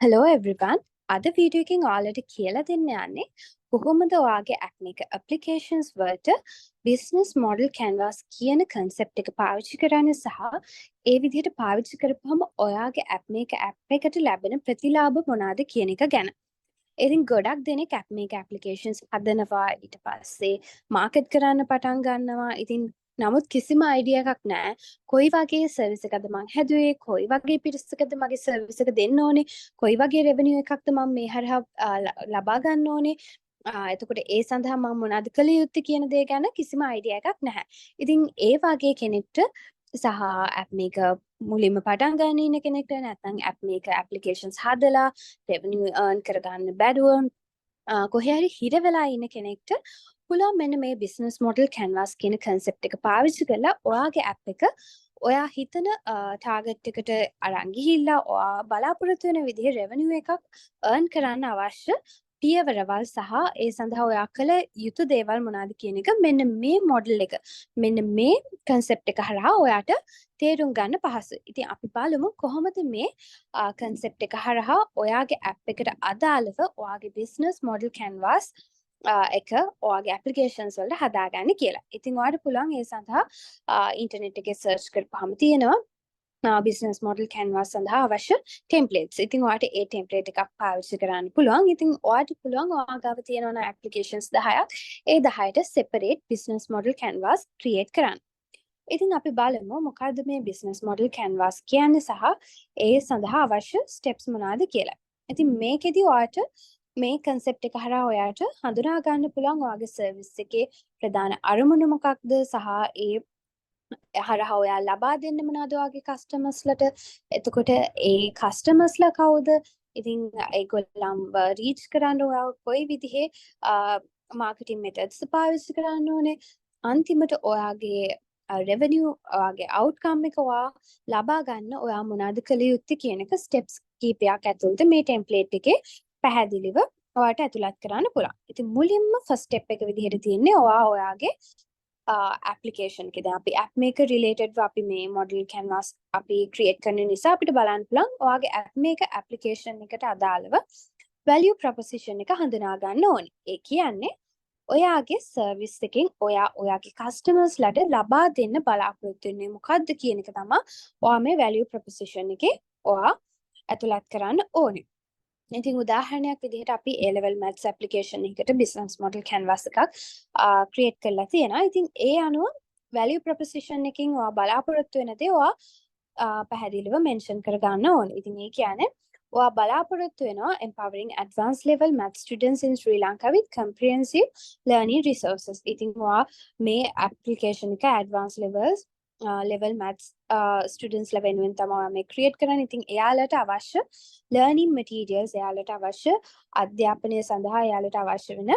Hello everyone. අද video එකකින් ඔයාලට කියලා දෙන්න යන්නේ කොහොමද ඔයාගේ Appmaker applications වලට business model canvas කියන concept එක පාවිච්චි කරන්න සහ ඒ විදිහට පාවිච්චි කරපුවම ඔයාගේ Appmaker app එකට ලැබෙන ප්‍රතිලාභ මොනවාද කියන එක ගැන. ඉතින් ගොඩක් දෙනෙක් Appmaker applications හදනවා ඊට පස්සේ market කරන්න පටන් ගන්නවා. ඉතින් නමුත් කිසිම අයිඩියා එකක් නැහැ. කොයි වගේ සර්විස් එකක්ද මම හැදුවේ, කොයි වගේ පිරිසකද මගේ සර්විස් එක දෙන්න ඕනේ, කොයි වගේ රෙවෙනියු එකක්ද මම මේ හරහා ලබා ගන්න ඕනේ. එතකොට ඒ සඳහා මම මොනවද කළ යුත්තේ කියන දේ ගැන කිසිම අයිඩියා එකක් නැහැ. ඉතින් ඒ වගේ කෙනෙක්ට සහ Appmaker මුලින්ම පටන් ගන්න ඉන්න කෙනෙක්ට නැත්නම් Appmaker applications හදලා revenue earn කරගන්න බැරුව කොහේ හරි හිර වෙලා ඉන්න කෙනෙක්ට පුළුවන් මෙන්න මේ business model canvas කියන concept එක පාවිච්චි කරලා ඔයාගේ app එක ඔයා හිතන target එකට අරන් ගිහිල්ලා ඔයා බලාපොරොත්තු වෙන විදිහේ revenue එකක් earn කරන්න අවශ්‍ය පියවරවල් සහ ඒ සඳහා ඔයා කළ යුතු දේවල් මොනවාද කියන එක මෙන්න මේ model එක මෙන්න මේ concept එක හරහා ඔයාට තේරුම් ගන්න පහසුයි. ඉතින් අපි බලමු කොහොමද මේ concept එක හරහා ඔයාගේ app එකට අදාළව ඔයාගේ business model canvas එක ඔයාගේ applications වලට හදාගන්න කියලා. ඉතින් ඔයාලට පුළුවන් ඒ සඳහා ඉන්ටර්නෙට් එකේ search කරපුවාම තියෙනවා business model canvas සඳහා අවශ්‍ය templates. ඉතින් ඔයාලට ඒ template එකක් පාවිච්චි කරන්න පුළුවන්. ඉතින් ඔයාලට පුළුවන් ඔයාගාව තියෙනවා applications 10ක්. ඒ 10ට separate business model canvas create කරන්න. ඉතින් අපි බලමු මොකද්ද මේ business model canvas කියන්නේ සහ ඒ සඳහා අවශ්‍ය steps මොනවාද කියලා. ඉතින් මේකෙදි ඔයාලට මේ concept එක හරහා ඔයාට හඳුනා ගන්න පුළුවන් ඔයාගේ service එකේ ප්‍රධාන අරමුණ මොකක්ද සහ ඒ හරහා ඔයා ලබා දෙන්න මොනවද ඔයාගේ customers ලට. එතකොට ඒ customers ලා කවුද? ඉතින් ඒගොල්ලන්ව reach කරන්න ඔයා කොයි විදිහේ marketing methods පාවිච්චි කරන්න ඕනේ. අන්තිමට ඔයාගේ revenue ඔයාගේ outcome එක ඔයා ලබා ගන්න ඔයා මොනවද කළ යුත්තේ කියන එක steps කීපයක් ඇතුළත මේ template එකේ පැහැදිලිව ඔයාට ඇතුළත් කරන්න පුළුවන්. ඉතින් මුලින්ම first step එක විදිහට තියෙන්නේ ඔයාගේ application එකේ. දැන් අපි Appmaker related අපි මේ model canvas අපි create කරන නිසා අපිට බලන්න පුළුවන් ඔයාගේ Appmaker application එකට අදාළව value proposition එක හඳුනා ගන්න ඕනේ. ඒ කියන්නේ ඔයාගේ service එකෙන් ඔයාගේ customers ලට ලබා දෙන්න බලාපොරොත්තු වෙන්නේ මොකද්ද කියන එක තමයි ඔයා මේ value proposition එකේ ඔයා ඇතුළත් කරන්න ඕනේ. ඉතින් උදාහරණයක් විදිහට අපි A level maths application එකකට business model canvas එකක් create කරලා තියෙනවා. ඉතින් ඒ අනුව value proposition එකකින් ඔයා බලාපොරොත්තු වෙන දේ ඔයා පැහැදිලිව mention කර ගන්න ඕනේ. ඉතින් ඒ කියන්නේ ඔයා බලාපොරොත්තු වෙනවා empowering advanced level maths students in Sri Lanka with comprehensive learning resources. ඉතින් ඔයා මේ application එක advanced level maths students ලා වෙනුවෙන් තමයි මේ create කරන්නේ. ඉතින් එයාලට අවශ්‍ය learning materials එයාලට අවශ්‍ය අධ්‍යාපනය සඳහා එයාලට අවශ්‍ය වෙන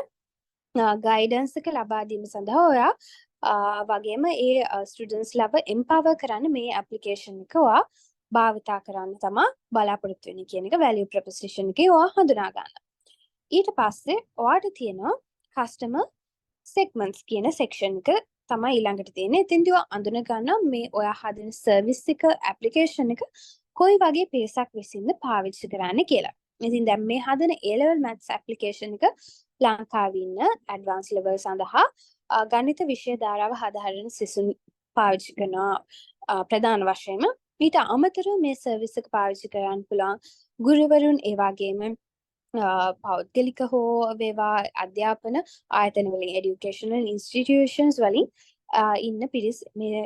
guidance එක ලබා දීම සඳහා ඔයා වගේම ඒ students ලව empower කරන්න මේ application එක ඔයා භාවිතා කරන්න තමයි බලාපොරොත්තු වෙන්නේ කියන එක value proposition එකේ ඔයා හඳුනා ගන්න. ඊට පස්සේ ඔයාට තියෙනවා customer segments කියන section එක තමයි ඊළඟට තියෙන්නේ. එතෙන්දී ඔයා අඳුන ගන්න මේ ඔයා හදන service එක application එක කොයි වගේ පිරිසක් විසින්ද පාවිච්චි කරන්නේ කියලා. ඉතින් දැන් මේ හදන A level maths application එක ලංකාවේ ඉන්න advanced level සඳහා ගණිත විෂය ධාරාව හදාරන සිසුන් පාවිච්චි කරන ප්‍රධාන වශයෙන්ම ඊට අමතරව මේ service එක පාවිච්චි කරන්න පුළුවන් ගුරුවරුන් ඒ වගේම පෞද්ගලික හෝ වේවා අධ්‍යාපන ආයතන වලින් educational institutions වලින් ඉන්න පිරිස් මේ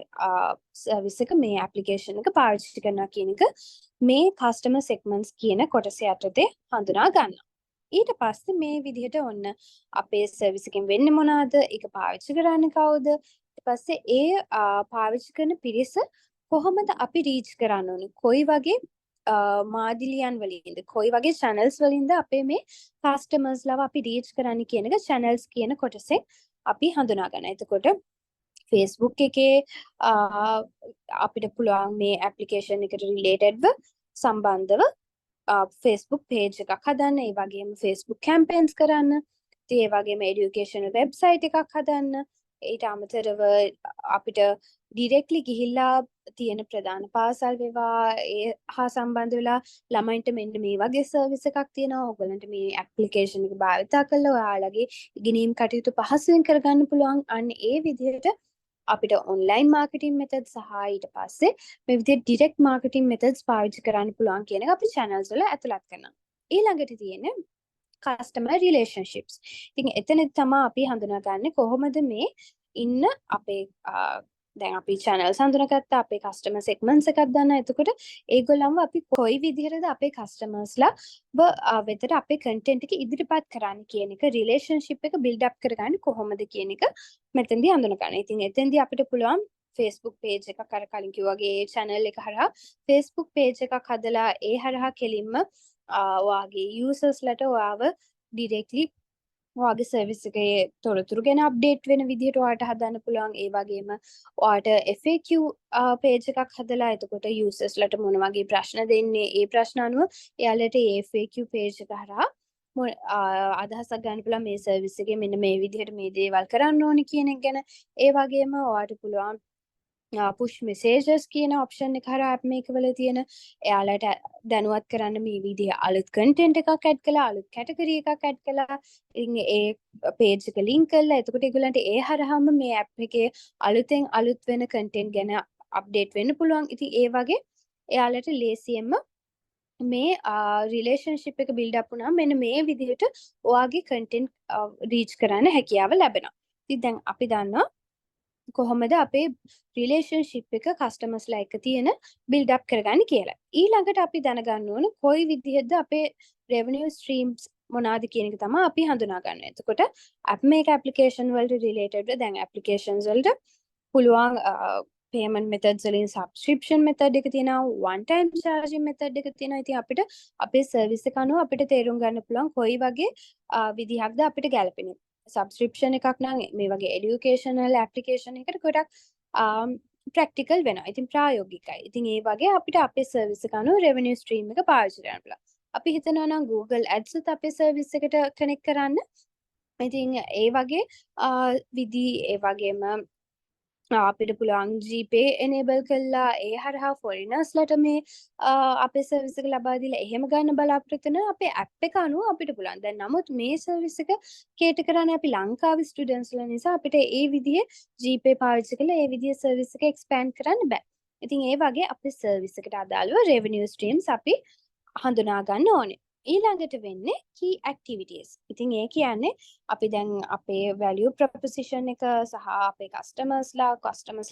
service එක මේ application එක පාවිච්චි කරනවා කියන එක මේ customer segments කියන කොටස යටතේ හඳුනා ගන්නවා. ඊට පස්සේ මේ විදිහට ඔන්න අපේ service එකෙන් වෙන්නේ මොනවාද? ඒක පාවිච්චි කරන්නේ කවුද? ඊට පස්සේ ඒ පාවිච්චි කරන පිරිස කොහොමද අපි reach කරන්න ඕනේ? කොයි වගේ මාදිලියන් වලින්ද කොයි වගේ channels වලින්ද අපේ මේ customers ලව අපි reach කරන්න කියන එක channels කියන කොටසෙන් අපි හඳුනා ගන්නවා. එතකොට Facebook එකේ අපිට පුළුවන් මේ application එකට relatedව සම්බන්ධව Facebook page එකක් හදන්න, ඒ වගේම Facebook campaigns කරන්න, ඒ වගේම educational website එකක් හදන්න, ඊට අමතරව අපිට ඩිරෙක්ට්ලි ගිහිල්ලා තියෙන ප්‍රධාන පාසල් වේවා ඒ හා සම්බන්ධ වෙලා ළමයින්ට මෙන්න මේ වගේ සර්විස් එකක් තියෙනවා. ඔයගලන්ට මේ ඇප්ලිකේෂන් එක භාවිතා කරලා ඔයාලගේ ඉගෙනීම් කටයුතු පහසුවෙන් කරගන්න පුළුවන්. අන්න ඒ විදිහට අපිට ඔන්ලයින් මාර්කටිං මෙතඩ් සහ ඊට පස්සේ මේ විදිහට ඩිරෙක්ට් මාර්කටිං මෙතඩ්ස් පාවිච්චි කරන්න පුළුවන් කියන එක අපි channels වල ඇතුළත් කරනවා. ඊළඟට තියෙන්නේ customer relationships. ඉතින් එතන තමයි අපි හඳුනාගන්නේ කොහොමද මේ ඉන්න අපේ දැන් අපි channels හඳුනාගත්තා, අපේ customer segments එකක් දන්නා. එතකොට ඒගොල්ලන්ව අපි කොයි විදිහටද අපේ customers වෙතට අපේ content එක ඉදිරිපත් කරන්න කියන එක, relationship එක build up කරගන්නේ කොහොමද කියන එක මෙතෙන්දී හඳුනගන්න. ඉතින් එතෙන්දී අපිට පුළුවන් Facebook page එකක් අර කලින් කිව්වා වගේ ඒ channel එක හරහා Facebook page එකක් හදලා ඒ හරහා කෙලින්ම ඔයාගේ users ලට ඔයාව directly ඔයාගේ සර්විස් එකේ තොරතුරු ගැන අප්ඩේට් වෙන විදිහට ඔයාලට හදන්න පුළුවන්. ඒ වගේම ඔයාලට FAQ page එකක් හදලා එතකොට users ලට මොන වගේ ප්‍රශ්න දෙන්නේ, ඒ ප්‍රශ්න අනුව එයාලට ඒ FAQ page එක හරහා අදහසක් ගන්න පුළුවන් මේ සර්විස් එකේ මෙන්න මේ විදිහට මේ දේවල් කරන්න ඕනි කියන එක ගැන. ඒ වගේම ඔයාලට පුළුවන් push messages කියන option එක හරහා Appmaker වල තියෙන එයාලට දැනුවත් කරන්න මේ විදිහේ අලුත් content එකක් add කළා, අලුත් category එකක් add කළා. ඉතින් ඒ page එක link කරලා එතකොට ඒගොල්ලන්ට ඒ හරහාම මේ app එකේ අලුතෙන් අලුත් වෙන content ගැන update වෙන්න පුළුවන්. ඉතින් ඒ වගේ එයාලට ලේසියෙන්ම මේ relationship එක build up වුණාම මෙන්න මේ විදිහට ඔයාගේ content reach කරන්න හැකියාව ලැබෙනවා. ඉතින් දැන් අපි දන්නවා කොහොමද අපේ රිලේෂන්ෂිප් එක කස්ටමර්ස්ලා එක්ක තියෙන බිල්ඩ් අප් කරගන්නේ කියලා. ඊළඟට අපි දැනගන්න ඕන කොයි විදිහටද අපේ රෙවෙනියු ස්ට්‍රීම්ස් මොනවාද කියන එක තමයි අපි හඳුනා ගන්න. එතකොට Appmaker application වලට රිලේටඩ් දැන් applications වලට පුළුවන් payment methods වලින් subscription method එක තියෙනවා, one time charging method එක තියෙනවා. ඉතින් අපිට අපේ service එක අනුව අපිට තේරුම් ගන්න පුළුවන් කොයි වගේ විදිහක්ද අපිට ගැලපෙන්නේ. සබස්ක්‍රිප්ෂන් එකක් නම් මේ වගේ එඩියුකේෂනල් ඇප්ලිකේෂන් එකට ගොඩක් ප්‍රැක්ටිකල් වෙනවා. ඉතින් ප්‍රායෝගිකයි. ඉතින් ඒ වගේ අපිට අපේ සර්විස් එක අනුව රෙවෙනියු ස්ට්‍රීම් එක පාවිච්චි කරන්න පුළුවන්. අපි හිතනවා නම් Google Ads උත් අපේ සර්විස් එකට කනෙක්ට් කරන්න. ඉතින් ඒ වගේ විදි ඒ වගේම අපිට පුළුවන් GPay enable කළා ඒ හරහා foreigners-ලට මේ අපේ සර්විස් එක ලබා දීලා එහෙම ගන්න බලාපොරොත්තු වෙන අපේ app එක අනුව අපිට පුළුවන්. දැන් නමුත් මේ සර්විස් එක cater කරන්නේ අපි ලංකාවේ ස්ටුඩන්ට්ස්ලා නිසා අපිට ඒ විදිහේ GPay පාවිච්චි කරලා ඒ විදිහේ සර්විස් එක expand කරන්න බෑ. ඉතින් ඒ වගේ අපේ සර්විස් එකට අදාළව revenue streams අපි හඳුනා ගන්න ඕනේ. ඊළඟට වෙන්නේ key activities. ඉතින් ඒ කියන්නේ අපි දැන් අපේ value proposition එක සහ අපේ customers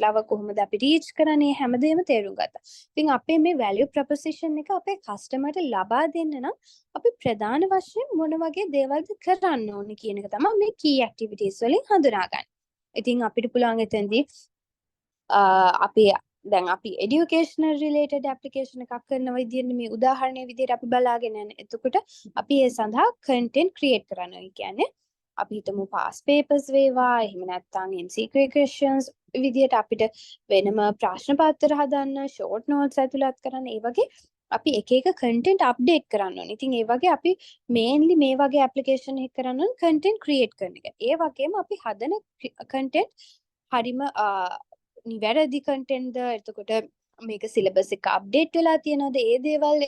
ලාව කොහොමද අපි reach කරන්නේ හැමදේම තේරුම් ගත්තා. ඉතින් අපේ මේ value proposition එක අපේ customer ට ලබා දෙන්න නම් අපි ප්‍රධාන වශයෙන් මොන වගේ දේවල්ද කරන්න ඕනේ කියන එක තමයි මේ key activities වලින් හඳුනාගන්නේ. ඉතින් අපිට පුළුවන් එතෙන්දී අපි දැන් අපි educational related application එකක් කරන විදිහට මේ උදාහරණයේ විදිහට අපි බලාගෙන යන. එතකොට අපි ඒ සඳහා content create කරනවා. ඒ කියන්නේ අපි හිතමු past papers වේවා, එහෙම නැත්නම් MCQ questions විදිහට අපිට වෙනම ප්‍රශ්න පත්‍ර හදන්න, short notes ඇතුළත් කරන්න, ඒ වගේ අපි එක එක content update කරන්න ඕනේ. ඉතින් ඒ වගේ අපි mainly මේ වගේ application එක කරන්න ඕනේ content create කරන එක. ඒ වගේම අපි හදන content හරිම නිවැරදි content ද, එතකොට මේක සිලබස් එක අප්ඩේට් වෙලා තියෙනවද, ඒ දේවල්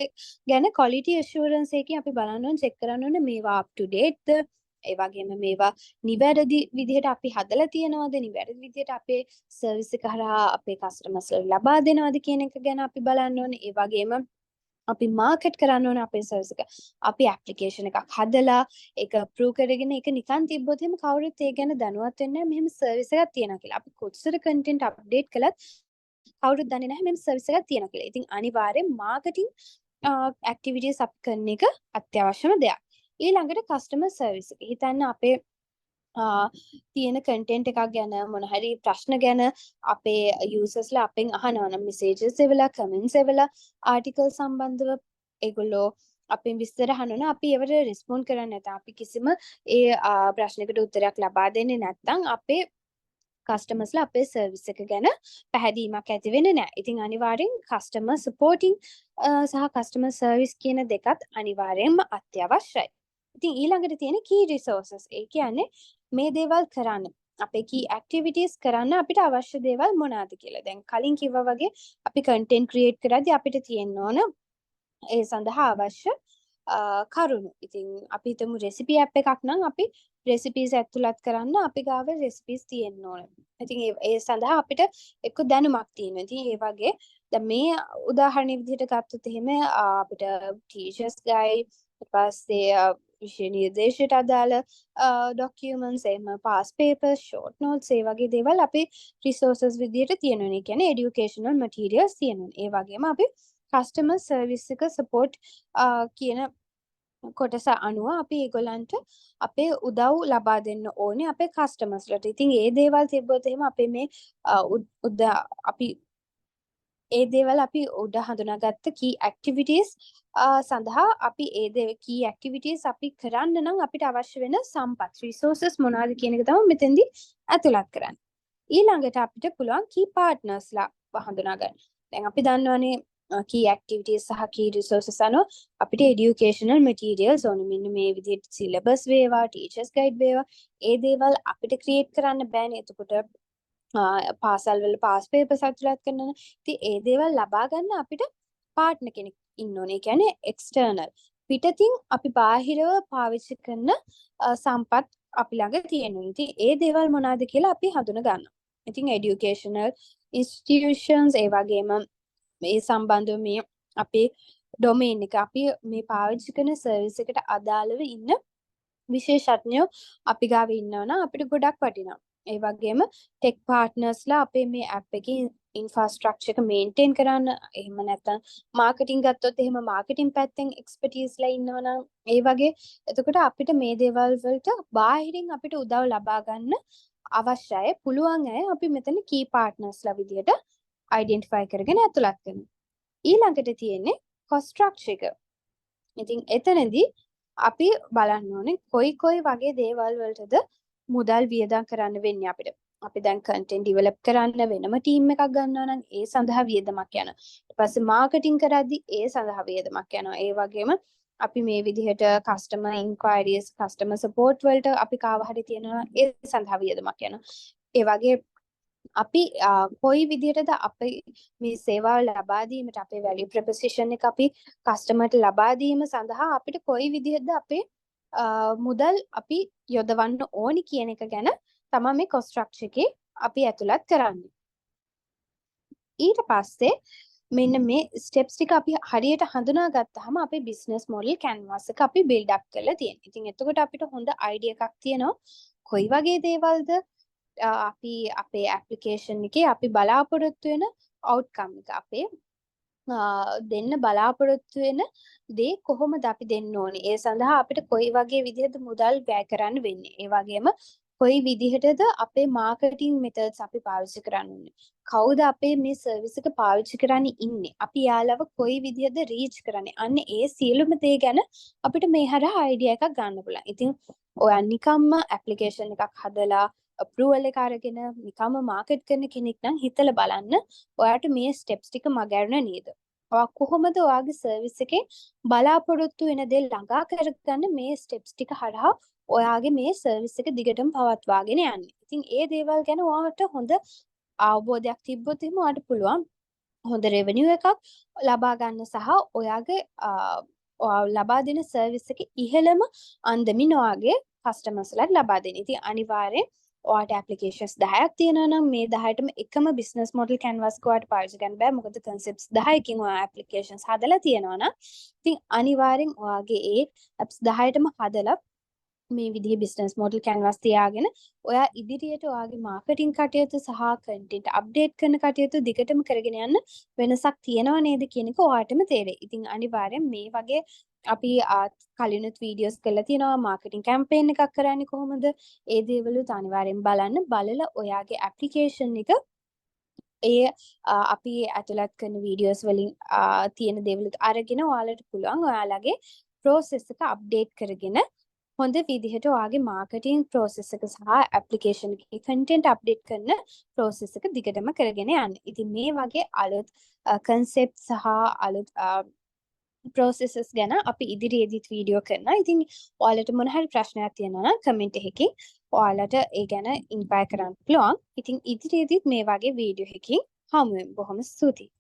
ගැන quality assurance එකකින් අපි බලන්න ඕනේ, check කරන්න ඕනේ මේවා up to date ද, ඒ වගේම මේවා නිවැරදි විදිහට අපි හදලා තියෙනවද, නිවැරදි විදිහට අපේ සර්විස් එක හරහා අපේ කස්ටමර්ස් ලබා දෙනවද කියන එක ගැන අපි බලන්න ඕනේ. ඒ වගේම අපි මාකට් කරන්න ඕනේ අපේ සර්විස් එක. අපි ඇප්ලිකේෂන් එකක් හදලා ඒක අප්‍රූව් කරගෙන ඒක නිකන් තිබ්බොත් එහෙම කවුරුත් ඒ ගැන දැනුවත් වෙන්නේ නැහැ මෙහෙම සර්විස් එකක් තියෙනවා කියලා. අපි කොච්චර කන්ටෙන්ට් අප්ඩේට් කළත් කවුරුත් දන්නේ නැහැ මෙහෙම සර්විස් එකක් තියෙනවා කියලා. ඉතින් අනිවාර්යෙන් මාකටිං ඇක්ටිවිටීස් අපි කරන එක අත්‍යවශ්‍යම දෙයක්. ඊළඟට කස්ටමර් සර්විස් එක. හිතන්න අපේ තියෙන කන්ටෙන්ට් එකක් ගැන මොන හරි ප්‍රශ්න ගැන අපේ යූසර්ස්ලා අපෙන් අහනවා නම් මෙසේජස් එවලා, කමෙන්ට්ස් එවලා, ආටිකල් සම්බන්ධව ඒගොල්ලෝ අපෙන් විස්තර අහනවා. අපි ඒවට රෙස්පොන්ඩ් කරන්නේ නැත්නම් අපි කිසිම ඒ ප්‍රශ්නයකට උත්තරයක් ලබා දෙන්නේ නැත්නම් අපේ කස්ටමර්ස්ලා අපේ සර්විස් එක ගැන පැහැදීමක් ඇති වෙන්නේ නැහැ. ඉතින් අනිවාර්යෙන් කස්ටමර් සපෝටිං සහ කස්ටමර් සර්විස් කියන දෙකත් අනිවාර්යෙන්ම අත්‍යවශ්‍යයි. ඉතින් ඊළඟට තියෙන key resources. ඒ කියන්නේ මේ දේවල් කරන්න අපේ key activities කරන්න අපිට අවශ්‍ය දේවල් මොනවාද කියලා. දැන් කලින් කිව්වා වගේ අපි content create කරද්දී අපිට තියෙන්න ඕන ඒ සඳහා අවශ්‍ය කරුණු. ඉතින් අපි හිතමු recipe app එකක් නම් අපි recipes ඇතුළත් කරන්න අපි ගාව recipes තියෙන්න ඕන. ඉතින් ඒ සඳහා අපිට එක්ක දැනුමක් තියෙනවා. ඉතින් ඒ වගේ දැන් මේ උදාහරණ විදිහට ගත්තොත් එහෙම අපිට teachers guide ඊට පස්සේ විෂය නිර්දේශයට අදාළ documents එහෙම past papers short notes ඒ වගේ දේවල් අපි resources විදිහට තියෙනවා. ඒ කියන්නේ educational materials තියෙනවා. ඒ වගේම අපි customer service එක support කියන කොටස අනුව අපි ඒගොල්ලන්ට අපේ උදව් ලබා දෙන්න ඕනේ අපේ කස්ටමර්ස්ලට. ඉතින් ඒ දේවල් තිබ්බොත් එහෙම අපේ මේ අපි ඒ දේවල් අපි උඩ හඳුනාගත්ත key activities සඳහා අපි key activities අපි කරන්න නම් අපිට අවශ්‍ය වෙන සම්පත් resources මොනවද කියන එක තමයි මෙතෙන්දී ඇතුළත් කරන්න. ඊළඟට අපිට පුළුවන් key partnersලා හඳුනා ගන්න. දැන් අපි දන්නවනේ key activities සහ key resources අනුව අපිට educational materials ඕනේ. මෙන්න මේ විදිහට syllabus වේවා, teachers guide වේවා, ඒ දේවල් අපිට create කරන්න බෑනේ. එතකොට පාසල් වල pass papers ඇතුළත් කරනවා. ඉතින් ඒ දේවල් ලබා ගන්න අපිට partner කෙනෙක් ඉන්න ඕනේ. ඒ කියන්නේ external. පිටතින් අපි බාහිරව පාවිච්චි කරන සම්පත් අපි ළඟ තියෙනවා. ඉතින් ඒ දේවල් මොනවාද කියලා අපි හඳුනා ගන්නවා. ඉතින් educational institutions ඒ වගේම මේ සම්බන්ධව මේ අපේ domain එක අපි මේ පාවිච්චි කරන service එකට අදාළව ඉන්න විශේෂඥයෝ අපි ගාව ඉන්නවා නම් අපිට ගොඩක් වටිනවා. ඒ වගේම tech partnersලා අපේ මේ app එකේ infrastructure එක maintain කරන්න, එහෙම නැත්නම් marketing ගත්තොත් එහෙම marketing පැත්තෙන් expertiseලා ඉන්නවා නම් ඒ වගේ එතකොට අපිට මේ දේවල් වලට බාහිරින් අපිට උදව් ලබා ගන්න අවශ්‍යයි. පුළුවන් අය අපි මෙතන key partnersලා විදියට identify කරගෙන ඇතුළත් කරනවා. ඊළඟට තියෙන්නේ cost structure එක. ඉතින් එතනදී අපි බලන්න ඕනේ කොයි වගේ දේවල් වලටද මුදල් වියදම් කරන්න වෙන්නේ අපිට. අපි දැන් content develop කරන්න වෙනම team එකක් ගන්නවා නම් ඒ සඳහා වියදමක් යනවා. ඊට පස්සේ marketing කරද්දී ඒ සඳහා වියදමක් යනවා. ඒ වගේම අපි මේ විදිහට customer inquiries, customer support වලට අපි කාව හරි තියෙනවා ඒ සඳහා වියදමක් යනවා. ඒ වගේ අපි කොයි විදිහටද අපි මේ සේවාව ලබා දීමට අපේ value proposition එක අපි කස්ටමර්ට ලබා දීම සඳහා අපිට කොයි විදිහටද අපේ මුදල් අපි යොදවන්න ඕනි කියන එක ගැන තමයි මේ cost structure එකේ අපි ඇතුළත් කරන්නේ. ඊට පස්සේ මෙන්න මේ steps ටික අපි හරියට හඳුනා ගත්තාම අපේ business model canvas එක අපි build up කරලා තියෙනවා. ඉතින් එතකොට අපිට හොඳ idea එකක් තියෙනවා කොයි වගේ දේවල්ද අපි අපේ application එකේ අපි බලාපොරොත්තු වෙන outcome එක අපේ දෙන්න බලාපොරොත්තු වෙන දේ කොහොමද අපි දෙන්න ඕනේ. ඒ සඳහා අපිට කොයි වගේ විදිහට මුදල් වැය කරන්න වෙන්නේ. ඒ වගේම කොයි විදිහටද අපේ marketing methods අපි පාවිච්චි කරන්න ඕනේ. කවුද අපේ මේ service එක පාවිච්චි කරන්නේ ඉන්නේ. අපි යාළුව කොයි විදිහද reach කරන්නේ. අන්න ඒ සියලුම දේ ගැන අපිට මේ හරහා idea එකක් ගන්න පුළුවන්. ඉතින් ඔයා නිකම්ම application එකක් හදලා approval එක අරගෙන නිකම්ම market කරන කෙනෙක් නම් හිතලා බලන්න ඔයාට මේ steps ටික මගහැරුණා නේද? ඔයා කොහොමද ඔයාගේ service එකේ බලාපොරොත්තු වෙන දේ ළඟා කරගන්න මේ steps ටික හරහා ඔයාගේ මේ service එක දිගටම පවත්වාගෙන යන්නේ. ඉතින් ඒ දේවල් ගැන ඔයාට හොඳ අවබෝධයක් තිබ්බොත් එහෙම ඔයාට පුළුවන් හොඳ revenue එකක් ලබා ගන්න සහ ඔයාගේ ලබා දෙන service එකේ ඉහළම අන්දමින් ඔයාගේ customers-ලාට ලබා දෙන්න. ඉතින් අනිවාර්යෙන් ඔයාට applications 10ක් තියෙනවා නම් මේ 10ටම එකම business model canvas එක ඔයාට පාවිච්චි කරන්න බෑ. මොකද concepts 10කින් ඔයා applications හදලා තියෙනවා නම් ඉතින් අනිවාර්යෙන් ඔයාගේ ඒ apps 10ටම හදලා මේ විදිහේ business model canvas තියාගෙන ඔයා ඉදිරියට ඔයාගේ marketing කටයුතු සහ content update කරන කටයුතු දිගටම කරගෙන යන්න වෙනසක් තියෙනව නේද කියන එක ඔයාටම තේරෙයි. ඉතින් අනිවාර්යෙන් මේ වගේ අපි කලිනුත් වීඩියෝස් කරලා තියෙනවා marketing campaign එකක් කරන්නේ කොහොමද? ඒ දේවලුත් අනිවාර්යෙන් බලලා ඔයාගේ application එක අපි ඇතුළත් කරන වීඩියෝස් වලින් තියෙන දේවලුත් අරගෙන ඔයාලට පුළුවන් ඔයාලගේ process එක update කරගෙන හොඳ විදිහට ඔයාගේ marketing process එක සහ application එකේ content update කරන process එක දිගටම කරගෙන යන්න. ඉතින් මේ වගේ අලුත් concept සහ අලුත් processes ගැන අපි ඉදිරියේදීත් වීඩියෝ කරනවා. ඉතින් ඔයාලට මොන හරි ප්‍රශ්නයක් තියෙනවා නම් comment එකකින් ඔයාලට ඒ ගැන ඉන්ක්වයර් කරන්න පුළුවන්. ඉතින් ඉදිරියේදීත් මේ වගේ වීඩියෝ එකකින් හමු වෙමු. බොහොම ස්තුතියි.